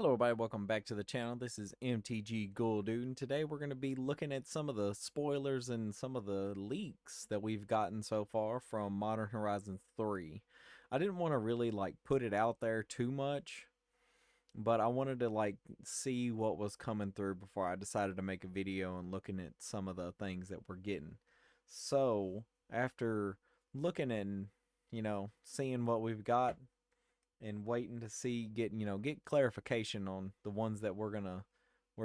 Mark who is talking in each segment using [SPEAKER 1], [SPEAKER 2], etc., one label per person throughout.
[SPEAKER 1] Hello everybody, welcome back to the channel. This is MTG Dude, and today we're going to be looking at some of the spoilers and some of the leaks that we've gotten so far from Modern Horizons 3. I didn't want to really put it out there too much, but I wanted to see what was coming through before I decided to make a video and looking at some of the things that we're getting. So, after looking and, seeing what we've got, and waiting to see get clarification on the ones that we're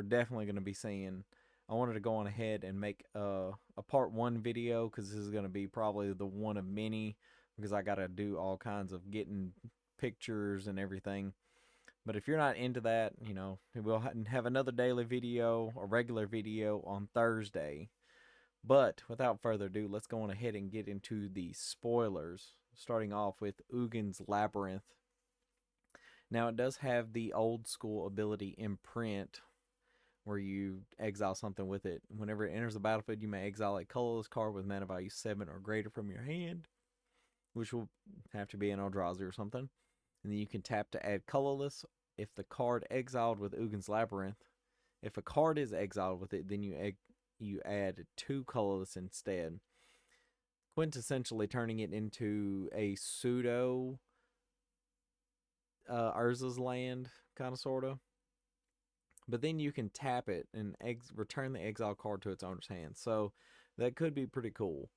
[SPEAKER 1] definitely gonna be seeing. I wanted to go on ahead and make a part one video because this is gonna be probably the one of many because I gotta do all kinds of getting pictures and everything. But if you're not into that, we'll have another daily video, a regular video on Thursday. But without further ado, let's go on ahead and get into the spoilers. Starting off with Ugin's Labyrinth. Now, it does have the old school ability Imprint, where you exile something with it. Whenever it enters the battlefield, you may exile a colorless card with mana value 7 or greater from your hand, which will have to be an Eldrazi or something. And then you can tap to add colorless. If the card exiled with Ugin's Labyrinth, if a card is exiled with it, then you add 2 colorless instead, quintessentially turning it into a pseudo Urza's Land, kind of, sort of. But then you can tap it and return the exile card to its owner's hand. So that could be pretty cool.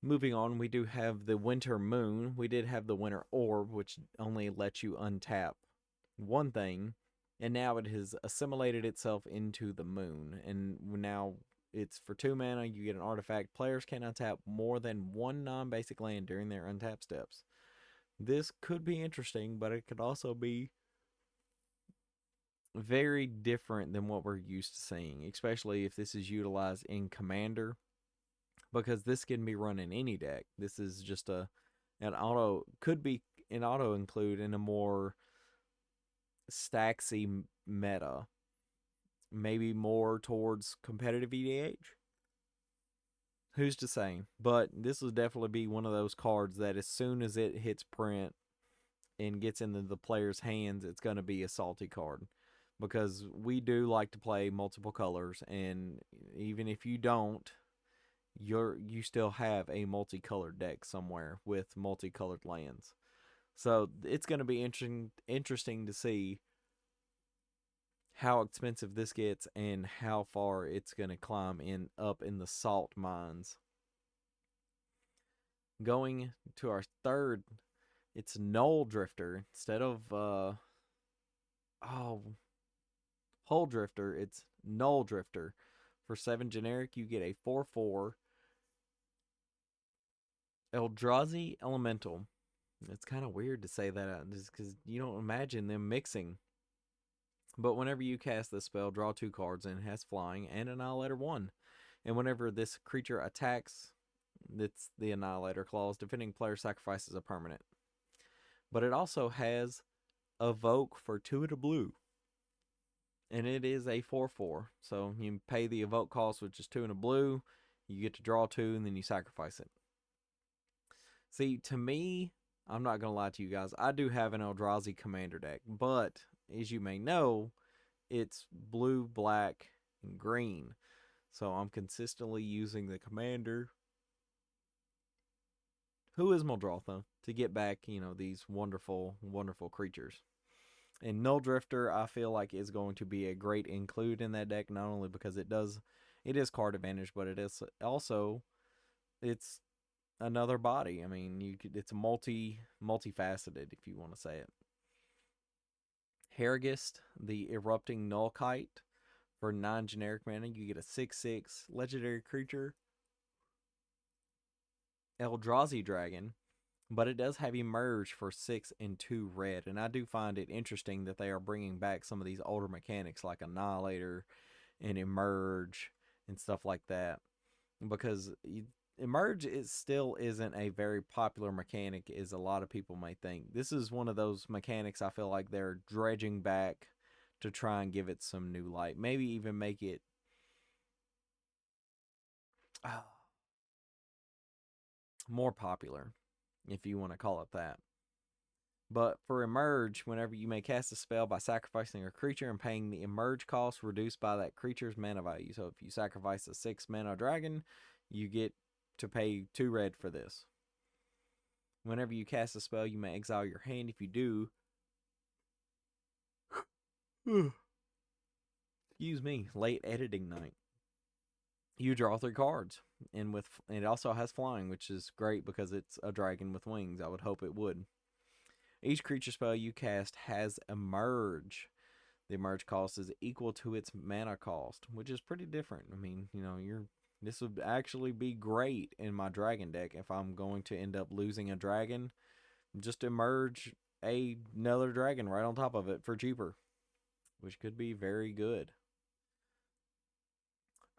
[SPEAKER 1] Moving on, we do have the Winter Moon. We did have the Winter Orb, which only lets you untap one thing. And now it has assimilated itself into the moon. And now it's for 2 mana. You get an artifact. Players can untap more than 1 non-basic land during their untap steps. This could be interesting, but it could also be very different than what we're used to seeing, especially if this is utilized in Commander, because this can be run in any deck. This is just an auto, could be an auto include in a more Staxy meta, maybe more towards competitive EDH. Who's to say? But this will definitely be one of those cards that as soon as it hits print and gets into the player's hands, it's going to be a salty card. Because we do like to play multiple colors, and even if you don't, you still have a multicolored deck somewhere with multicolored lands. So it's going to be interesting to see how expensive this gets and how far it's going to climb up in the salt mines. Going to our third, it's Null Drifter instead of Hull Drifter. It's Null Drifter. For 7 generic, you get a 4/4 Eldrazi Elemental. It's kind of weird to say that just because you don't imagine them mixing. But whenever you cast this spell, draw 2 cards, and it has flying and Annihilator 1. And whenever this creature attacks, it's the Annihilator clause. Defending player sacrifices a permanent. But it also has Evoke for 2 and a blue. And it is a 4/4. So you pay the Evoke cost, which is 2 and a blue. You get to draw 2, and then you sacrifice it. See, to me, I'm not going to lie to you guys, I do have an Eldrazi Commander deck. But, as you may know, it's blue, black, and green. So I'm consistently using the Commander, who is Muldrotha, to get back, these wonderful, wonderful creatures. And Null Drifter, I feel like, is going to be a great include in that deck, not only because it is card advantage, but it is also, it's another body. I mean, it's multifaceted, if you want to say it. Harrogist, the Erupting Nullkite, for 9 generic mana, you get a 6/6 legendary creature, Eldrazi Dragon, but it does have Emerge for 6 and 2 red, and I do find it interesting that they are bringing back some of these older mechanics like Annihilator and Emerge and stuff like that, because Emerge still isn't a very popular mechanic as a lot of people may think. This is one of those mechanics I feel like they're dredging back to try and give it some new light. Maybe even make it more popular, if you want to call it that. But for emerge, whenever you may cast a spell by sacrificing a creature and paying the emerge cost reduced by that creature's mana value. So if you sacrifice a 6 mana dragon, you get to pay 2 red for this. Whenever you cast a spell, you may exile your hand. If you do, excuse me, late editing night, you draw 3 cards. And it also has flying, which is great because it's a dragon with wings. I would hope it would. Each creature spell you cast has emerge. The emerge cost is equal to its mana cost, which is pretty different. I mean, this would actually be great in my dragon deck if I'm going to end up losing a dragon. Just emerge another dragon right on top of it for cheaper, which could be very good.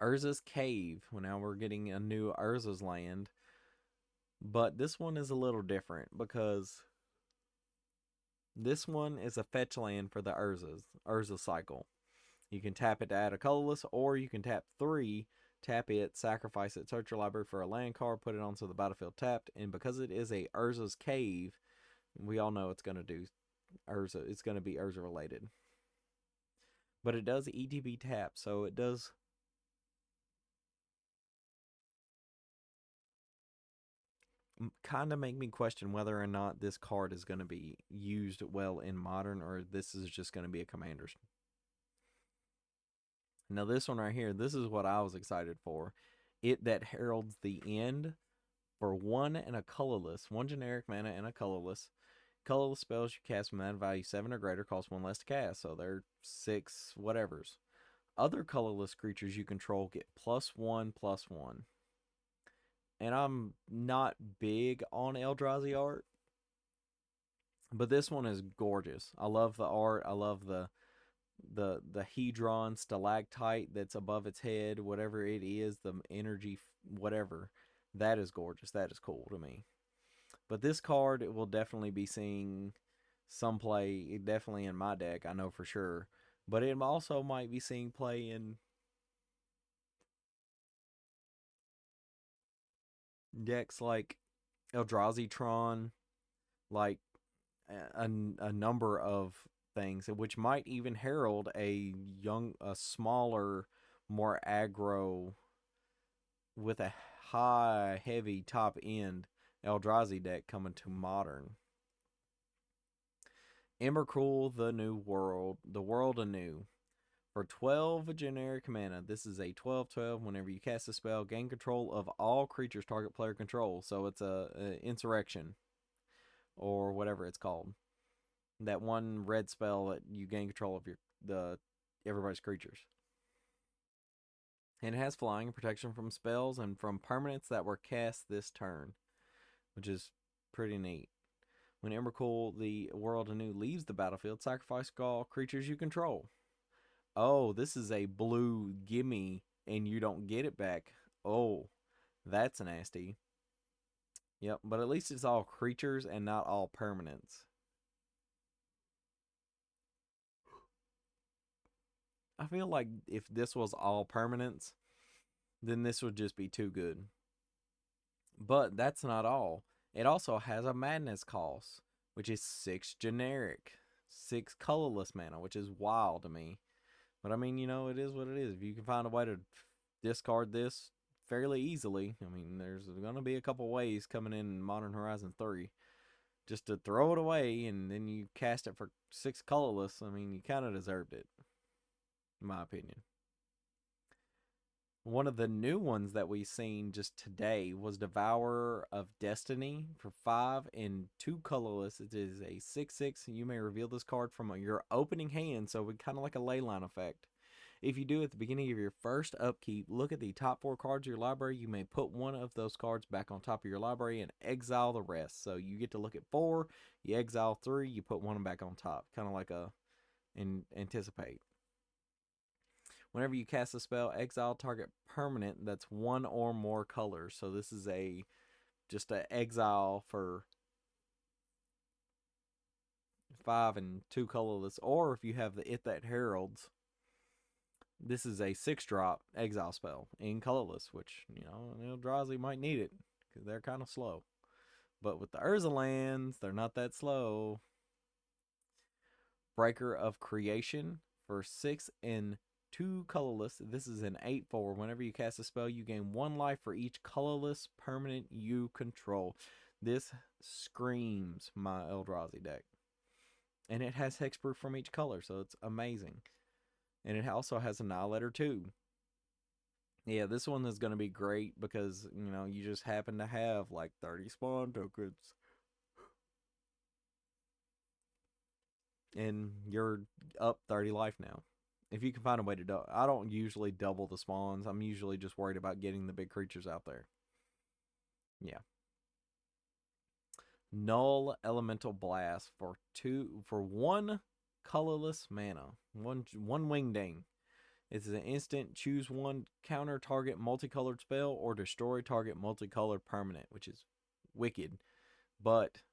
[SPEAKER 1] Urza's Cave. Well, now we're getting a new Urza's Land, but this one is a little different because this one is a fetch land for the Urza cycle. You can tap it to add a colorless, or you can tap 3, tap it, sacrifice it, search your library for a land card, put it onto the battlefield tapped, and because it is a Urza's Cave, we all know it's going to do Urza. It's going to be Urza related. But it does ETB tap, so it does kind of make me question whether or not this card is going to be used well in Modern, or this is just going to be a Commander's. Now this one right here, this is what I was excited for. It that heralds the end for 1 and a colorless, 1 generic mana and a colorless. Colorless spells you cast with mana value 7 or greater cost 1 less to cast, so they're 6 whatevers. Other colorless creatures you control get +1/+1. And I'm not big on Eldrazi art, but this one is gorgeous. I love the art. I love the hedron stalactite that's above its head, whatever it is, the energy, whatever. That is gorgeous. That is cool to me. But this card, it will definitely be seeing some play, definitely in my deck, I know for sure. But it also might be seeing play in decks like Eldrazi Tron, like a number of things, which might even herald a smaller, more aggro with a high, heavy top end Eldrazi deck coming to Modern. Emrakul, the world anew. For 12 generic mana, this is a 12/12. Whenever you cast a spell, gain control of all creatures target player control. So it's a insurrection, or whatever it's called. That one red spell that you gain control of everybody's creatures. And it has flying and protection from spells and from permanents that were cast this turn, which is pretty neat. When Emrakul, the world anew, leaves the battlefield, sacrifice all creatures you control. Oh, this is a blue gimme, and you don't get it back. Oh, that's nasty. Yep, but at least it's all creatures and not all permanents. I feel like if this was all permanents, then this would just be too good. But that's not all. It also has a madness cost, which is 6 generic, 6 colorless mana, which is wild to me. But I mean, it is what it is. If you can find a way to discard this fairly easily, I mean, there's going to be a couple ways coming in Modern Horizon 3. Just to throw it away and then you cast it for 6 colorless, I mean, you kind of deserved it, in my opinion. One of the new ones that we've seen just today was Devourer of Destiny for 5 and 2 colorless. It is a 6/6, and you may reveal this card from your opening hand, so it's kind of like a leyline effect. If you do at the beginning of your first upkeep, look at the top 4 cards of your library. You may put one of those cards back on top of your library and exile the rest. So you get to look at 4, you exile 3, you put one back on top, kind of like anticipate. Whenever you cast a spell, exile target permanent that's 1 or more colors. So this is just an exile for 5 and 2 colorless. Or if you have the It That Heralds, this is a 6-drop exile spell in colorless, which, Eldrazi might need it because they're kind of slow. But with the Urza lands, they're not that slow. Breaker of Creation for 6 and 2 colorless. This is an 8/4. Whenever you cast a spell, you gain 1 life for each colorless permanent you control. This screams my Eldrazi deck. And it has hexproof from each color, so it's amazing. And it also has Annihilator too. Yeah, this one is going to be great because, you just happen to have like 30 spawn tokens. And you're up 30 life now. If you can find a way to I don't usually double the spawns. I'm usually just worried about getting the big creatures out there. Yeah. Null Elemental Blast for 1 colorless mana. One wingding. It's an instant, choose one, counter target multicolored spell or destroy target multicolored permanent, which is wicked. But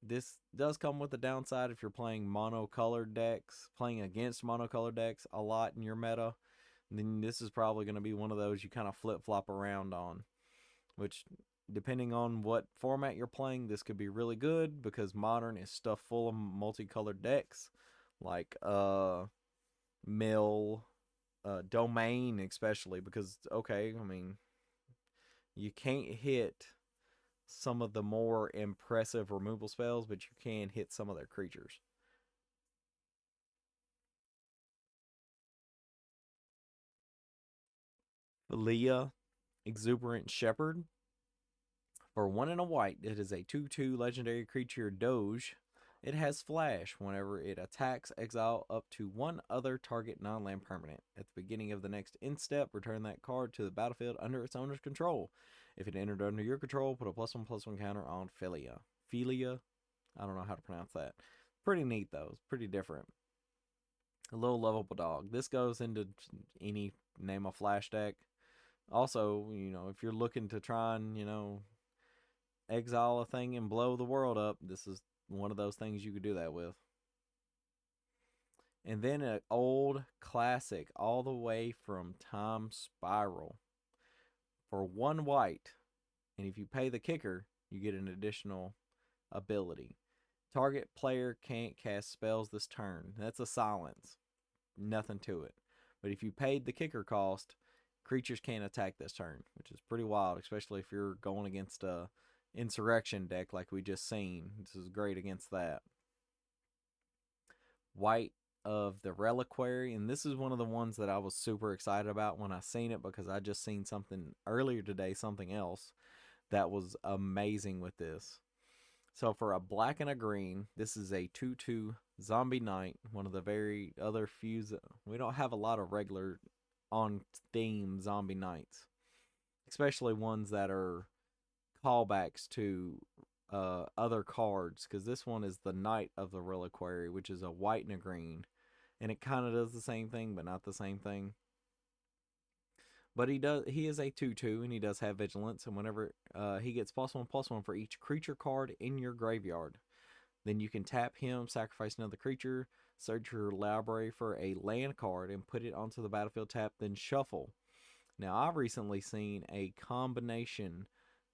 [SPEAKER 1] this does come with a downside if you're playing monocolored decks, playing against monocolored decks a lot in your meta. Then this is probably going to be one of those you kind of flip-flop around on, which, depending on what format you're playing, this could be really good because Modern is stuffed full of multicolored decks like Mill, Domain especially, because, okay, I mean, you can't hit some of the more impressive removal spells, but you can hit some of their creatures. Leah, Exuberant Shepherd. For 1 and a white, it is a 2/2 legendary creature Doge. It has Flash. Whenever it attacks, exile up to 1 other target non-land permanent. At the beginning of the next end step, return that card to the battlefield under its owner's control. If it entered under your control, put a +1/+1 counter on Philia. Philia? I don't know how to pronounce that. Pretty neat, though. It's pretty different. A low lovable dog. This goes into any name a flash deck. Also, if you're looking to try and, exile a thing and blow the world up, this is one of those things you could do that with. And then an old classic all the way from Time Spiral for 1 white. And if you pay the kicker, you get an additional ability. Target player can't cast spells this turn. That's a silence. Nothing to it. But if you paid the kicker cost, creatures can't attack this turn, which is pretty wild, especially if you're going against a insurrection deck like we just seen. This is great against that. White of the Reliquary, and this is one of the ones that I was super excited about when I seen it because I just seen something earlier today, something else that was amazing with this. So for a black and a green, this is a 2/2 zombie knight, one of the very other few. We don't have a lot of regular on theme zombie knights, especially ones that are callbacks to other cards, because this one is the Knight of the Reliquary, which is a white and a green, and it kind of does the same thing, but not the same thing. But he is a 2/2, and he does have vigilance, and whenever he gets +1/+1 for each creature card in your graveyard, then you can tap him, sacrifice another creature, search your library for a land card, and put it onto the battlefield tap, then shuffle. Now, I've recently seen a combination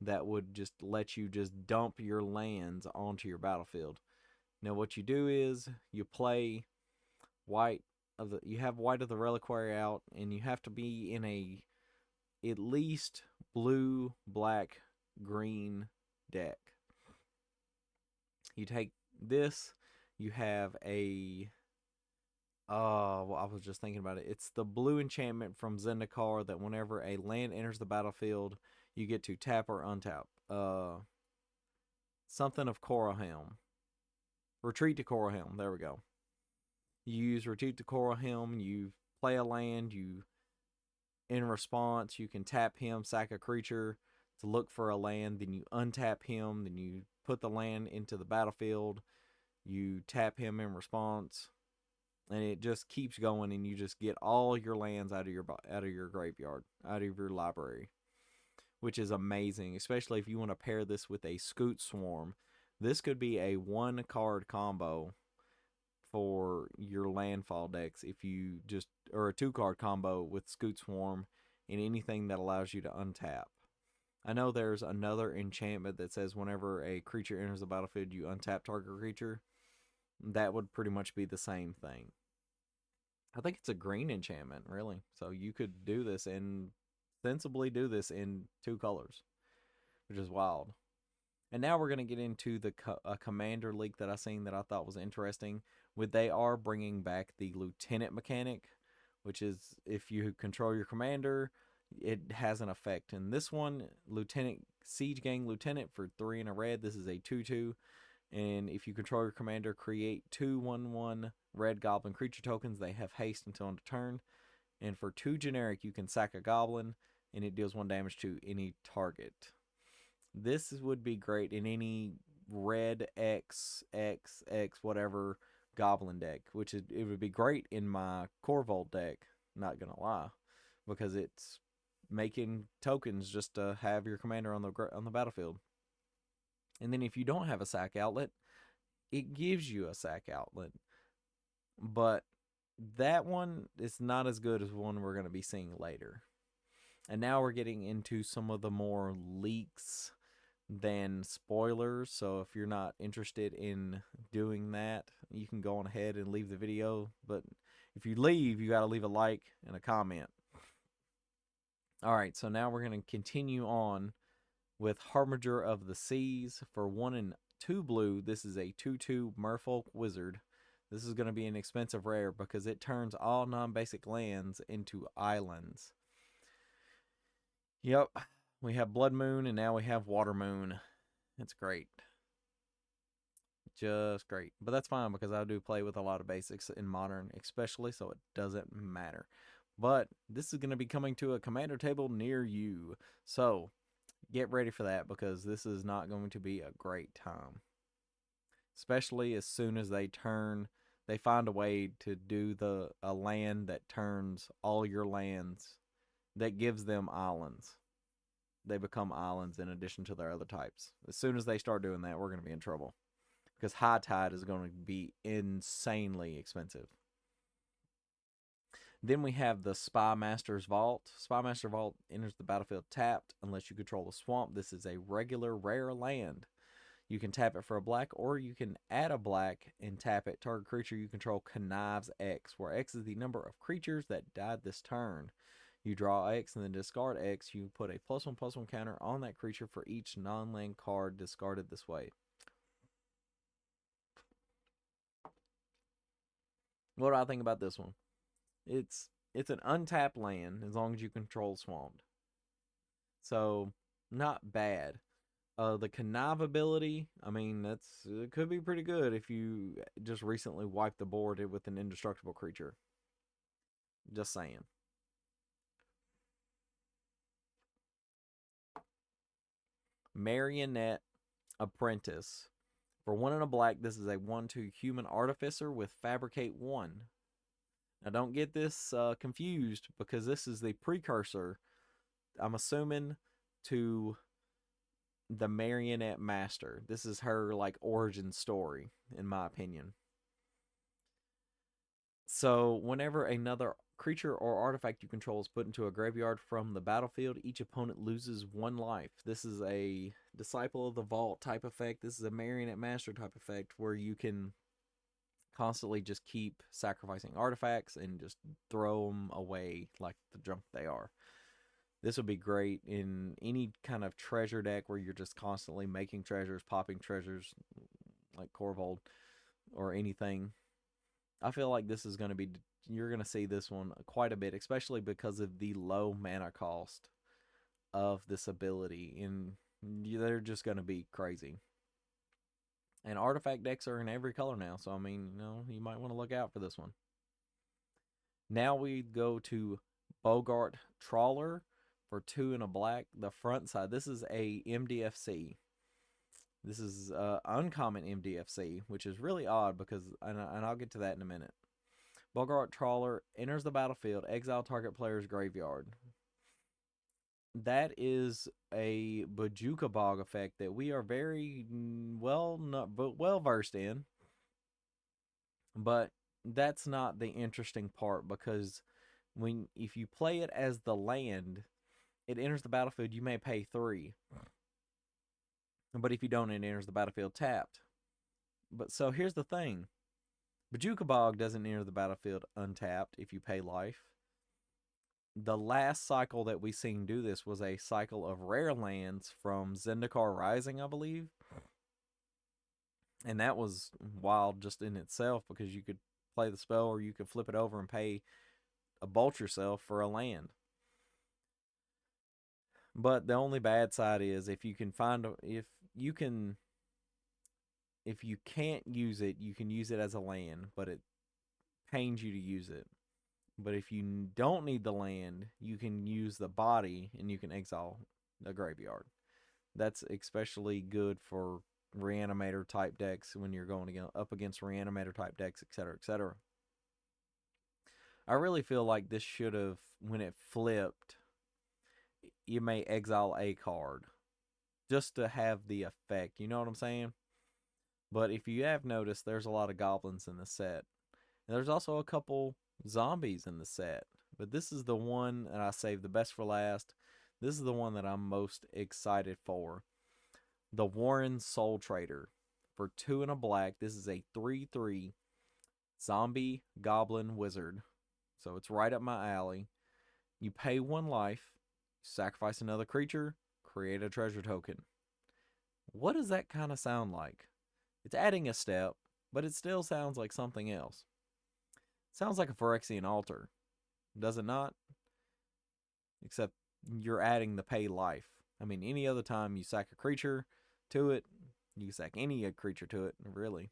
[SPEAKER 1] that would just let you just dump your lands onto your battlefield. Now, what you do is you play you have White of the Reliquary out, and you have to be in a at least blue, black, green deck. You take this, you have a well, I was just thinking about it. It's the blue enchantment from Zendikar that whenever a land enters the battlefield, you get to tap or untap. Something of Korrahelm. Retreat to Korrahelm. There we go. You use Retreat to Korrahelm. You play a land. In response, you can tap him, sack a creature to look for a land. Then you untap him. Then you put the land into the battlefield. You tap him in response. And it just keeps going, and you just get all your lands out of your graveyard, out of your library, which is amazing, especially if you want to pair this with a Scoot Swarm. This could be a 1-card combo for your landfall decks or a 2-card combo with Scoot Swarm and anything that allows you to untap. I know there's another enchantment that says whenever a creature enters the battlefield, you untap target creature. that would pretty much be the same thing. I think it's a green enchantment, really. So you could do this and sensibly do this in 2 colors, which is wild. And now we're going to get into the commander leak that I seen that I thought was interesting. They are bringing back the lieutenant mechanic, which is if you control your commander, it has an effect. In this one, lieutenant siege gang lieutenant for 3 and a red. This is a 2/2, and if you control your commander, create 2/1/1 red goblin creature tokens. They have haste until end of turn. And for 2 generic, you can sack a goblin, and it deals 1 damage to any target. This would be great in any red X, X, X, whatever goblin deck, which it would be great in my Corvold deck, not gonna lie, because it's making tokens just to have your commander on the battlefield. And then if you don't have a sack outlet, it gives you a sack outlet. But that one is not as good as one we're going to be seeing later. And now we're getting into some of the more leaks than spoilers. So if you're not interested in doing that, you can go on ahead and leave the video. But if you leave, you got to leave a like and a comment. All right, so now we're going to continue on with Harbinger of the Seas. For 1 and 2 blue, this is a 2/2 Merfolk Wizard. This is going to be an expensive rare because it turns all non-basic lands into islands. Yep, we have Blood Moon and now we have Water Moon. It's great. Just great. But that's fine because I do play with a lot of basics in Modern, especially, so it doesn't matter. But this is going to be coming to a commander table near you. So get ready for that because this is not going to be a great time. Especially as soon as they find a way to do a land that turns all your lands, that gives them islands. They become islands in addition to their other types. As soon as they start doing that, we're going to be in trouble. Because High Tide is going to be insanely expensive. Then we have the Spy Master's Vault. Spy Master Vault enters the battlefield tapped unless you control the swamp. This is a regular rare land. You can tap it for a black, or you can add a black and tap it. Target creature you control connives X, where X is the number of creatures that died this turn. You draw X and then discard X. You put a +1/+1 counter on that creature for each non-land card discarded this way. What do I think about this one? It's an untapped land as long as you control swamped. So, not bad. The connive ability, I mean, it could be pretty good if you just recently wiped the board with an indestructible creature. Just saying. Marionette Apprentice. For 1 and a black, this is a 1/2 human artificer with fabricate 1. Now don't get this confused because this is the precursor, I'm assuming, to the Marionette Master. This is her like origin story, in my opinion. So whenever another creature or artifact you control is put into a graveyard from the battlefield, each opponent loses 1 life. This is a Disciple of the Vault type effect. This is a Marionette Master type effect where you can constantly just keep sacrificing artifacts and just throw them away like the junk they are. This would be great in any kind of treasure deck where you're just constantly making treasures, popping treasures like Corvold or anything. I feel like this is going to be, you're going to see this one quite a bit, especially because of the low mana cost of this ability. And they're just going to be crazy. And artifact decks are in every color now, so I mean, you might want to look out for this one. Now we go to Bogart Trawler for 2 and a black. The front side, this is a MDFC. This is uncommon MDFC, which is really odd because, and I'll get to that in a minute. Bogart Trawler enters the battlefield, exile target player's graveyard. That is a Bajuka Bog effect that we are very well versed in. But that's not the interesting part because if you play it as the land, it enters the battlefield, you may pay 3. But if you don't, it enters the battlefield tapped. But so here's the thing. Bajuka Bog doesn't enter the battlefield untapped if you pay life. The last cycle that we seen do this was a cycle of rare lands from Zendikar Rising, I believe. And that was wild just in itself because you could play the spell or you could flip it over and pay a bolt yourself for a land. But the only bad side is if you can find if you can't use it, you can use it as a land, but it pains you to use it. But if you don't need the land, you can use the body and you can exile the graveyard. That's especially good for reanimator type decks when you're going up against reanimator type decks, etc., etc. I really feel like this should have, when it flipped, you may exile a card just to have the effect. You know what I'm saying? But if you have noticed, there's a lot of goblins in the set. And there's also a couple zombies in the set. But this is the one that I saved the best for last. This is the one that I'm most excited for. The Warren Soul Trader. For 2 and a black, this is a 3/3 zombie goblin wizard. So it's right up my alley. You pay 1 life, sacrifice another creature, create a treasure token. What does that kind of sound like? It's adding a step, but it still sounds like something else. It sounds like a Phyrexian altar, does it not? Except you're adding the pay life. I mean, any other time you sack a creature to it, you sack any creature to it, really,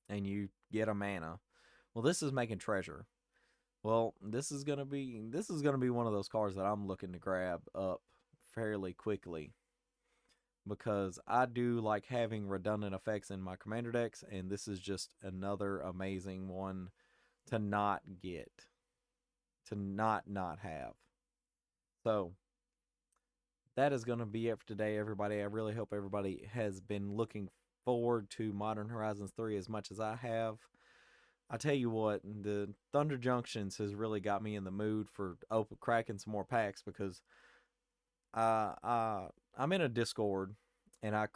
[SPEAKER 1] and you get a mana. Well, this is making treasure. Well, this is gonna be one of those cards that I'm looking to grab up fairly quickly because I do like having redundant effects in my commander decks, and this is just another amazing one to not get, to not have. So that is going to be it for today, everybody. I really hope everybody has been looking forward to Modern Horizons 3 as much as I have. I tell you what, the Thunder Junctions has really got me in the mood for cracking some more packs because I'm in a Discord and I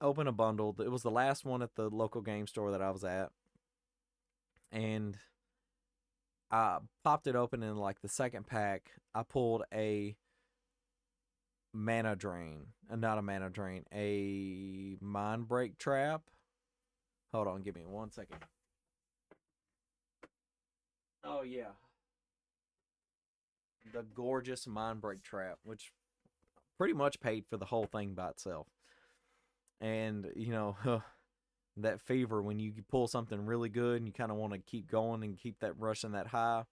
[SPEAKER 1] opened a bundle. It was the last one at the local game store that I was at, and I popped it open in like the second pack. I pulled a mana drain, not a mana drain, a mind break trap. Hold on, give me 1 second. Oh yeah, the gorgeous mind break trap, which pretty much paid for the whole thing by itself. And that fever when you pull something really good and you kind of want to keep going and keep that rushing that high.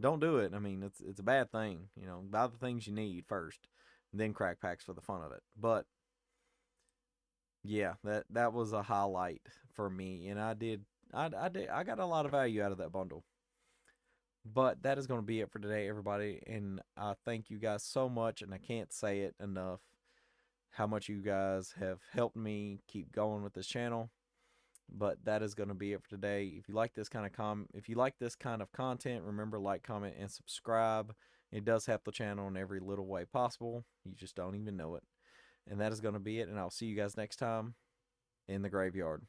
[SPEAKER 1] Don't do it. I mean, it's a bad thing. Buy the things you need first, then crack packs for the fun of it. But yeah, that was a highlight for me, and I got a lot of value out of that bundle. But that is going to be it for today, everybody, and I thank you guys so much, and I can't say it enough how much you guys have helped me keep going with this channel. But that is going to be it for today. If you like this kind of content, remember, like, comment, and subscribe. It does help the channel in every little way possible. You just don't even know it. And that is going to be it, and I'll see you guys next time in the graveyard.